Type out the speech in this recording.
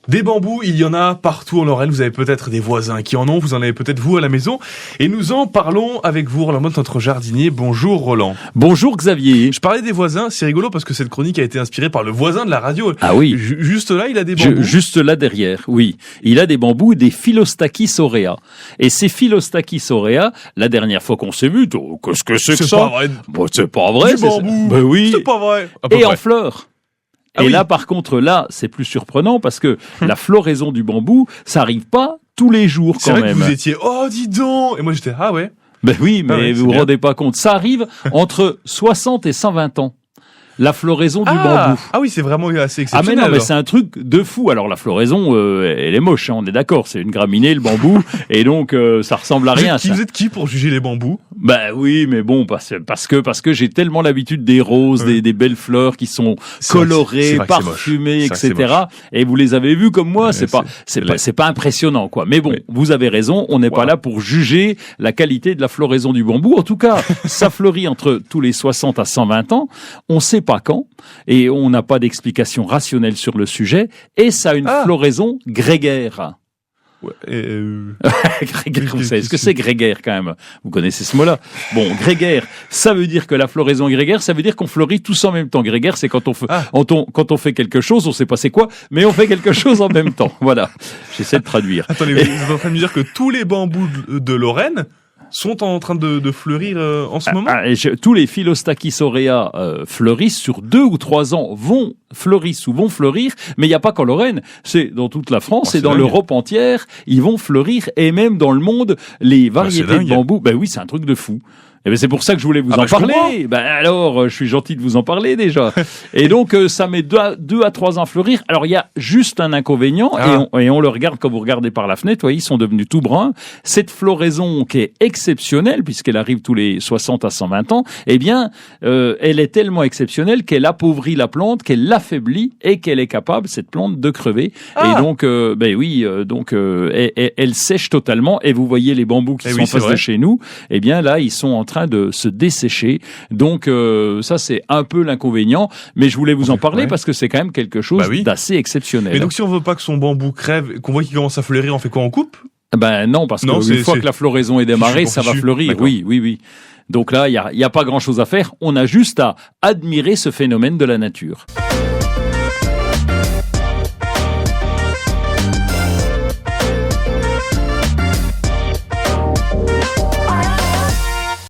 Des bambous, il y en a partout en Lorraine. Vous avez peut-être des voisins qui en ont, vous en avez peut-être vous à la maison. Et nous en parlons avec vous, Roland Motte, notre jardinier. Bonjour Roland. Bonjour Xavier. Je parlais des voisins, c'est rigolo parce que cette chronique a été inspirée par le voisin de la radio. Ah oui. Juste là, il a des bambous. Juste là derrière, oui. Il a des bambous, des Philostachys aurea. Et ces Philostachys aurea, la dernière fois qu'on s'est vu, qu'est-ce que c'est que ça? C'est pas vrai. Bon, c'est pas vrai. Du bambou. Ben oui. C'est pas vrai. Et en fleurs. Ah et oui. là, par contre, là, c'est plus surprenant parce que la floraison du bambou, ça arrive pas tous les jours C'est quand vrai même. que vous étiez, oh dis donc. Et moi j'étais, ah ouais. Ben oui, mais ouais, vous vous bien. rendez pas compte. Ça arrive entre 60 et 120 ans. La floraison du bambou. Ah oui, c'est vraiment assez Ah exceptionnel. mais non, mais alors. c'est un truc de fou. Alors la floraison, elle est moche, hein, on est d'accord. C'est une graminée, le bambou, et donc ça ressemble à rien. Vous êtes qui pour juger les bambous? Ben oui, mais bon, parce que j'ai tellement l'habitude des roses, des belles fleurs qui sont C'est vrai que colorées, c'est moche. parfumées, C'est vrai que c'est etc. Et vous les avez vus comme moi, Ouais, c'est pas impressionnant, quoi. Mais bon, Oui. vous avez raison, on n'est pas là pour juger la qualité de la floraison du bambou. En tout cas, ça fleurit entre tous les 60 à 120 ans. On sait pas quand. Et on n'a pas d'explication rationnelle sur le sujet, et ça a une floraison grégaire. Ouais, Grégaire, vous savez ce que c'est grégaire quand même? Vous connaissez ce mot-là? Bon, grégaire, ça veut dire que la floraison est grégaire, ça veut dire qu'on fleurit tous en même temps. Grégaire, c'est quand on fait quelque chose, on sait pas c'est quoi, mais on fait quelque chose en même temps. Voilà. J'essaie de traduire. Attendez, vous êtes en train de me dire que tous les bambous de Lorraine sont en train de fleurir en ce moment? Tous les Philostachys aurea fleurissent sur 2 ou 3 ans, vont fleurir, mais il n'y a pas qu'en Lorraine, c'est dans toute la France et dans l'Europe entière, ils vont fleurir, et même dans le monde, les variétés de bambou, ben oui, c'est un truc de fou. Et ben c'est pour ça que je voulais vous en parler. Ben alors, je suis gentil de vous en parler déjà. Et donc ça met 2 à 3 ans à fleurir. Alors il y a juste un inconvénient, et on le regarde quand vous regardez par la fenêtre, vous voyez, ils sont devenus tout bruns. Cette floraison qui est exceptionnelle puisqu'elle arrive tous les 60 à 120 ans, eh bien elle est tellement exceptionnelle qu'elle appauvrit la plante, qu'elle l'affaiblit et qu'elle est capable, cette plante, de crever. Et donc ben oui, elle sèche totalement, et vous voyez les bambous qui sont en face de chez nous, eh bien là ils sont en train de se dessécher. Donc ça c'est un peu l'inconvénient, mais je voulais vous en parler parce que c'est quand même quelque chose d'assez exceptionnel. Mais donc si on veut pas que son bambou crève, qu'on voit qu'il commence à fleurir, on fait quoi, on coupe? Ben non, parce que une fois que la floraison est démarrée, ça va fleurir. Oui. Donc là, il y a pas grand-chose à faire. On a juste à admirer ce phénomène de la nature.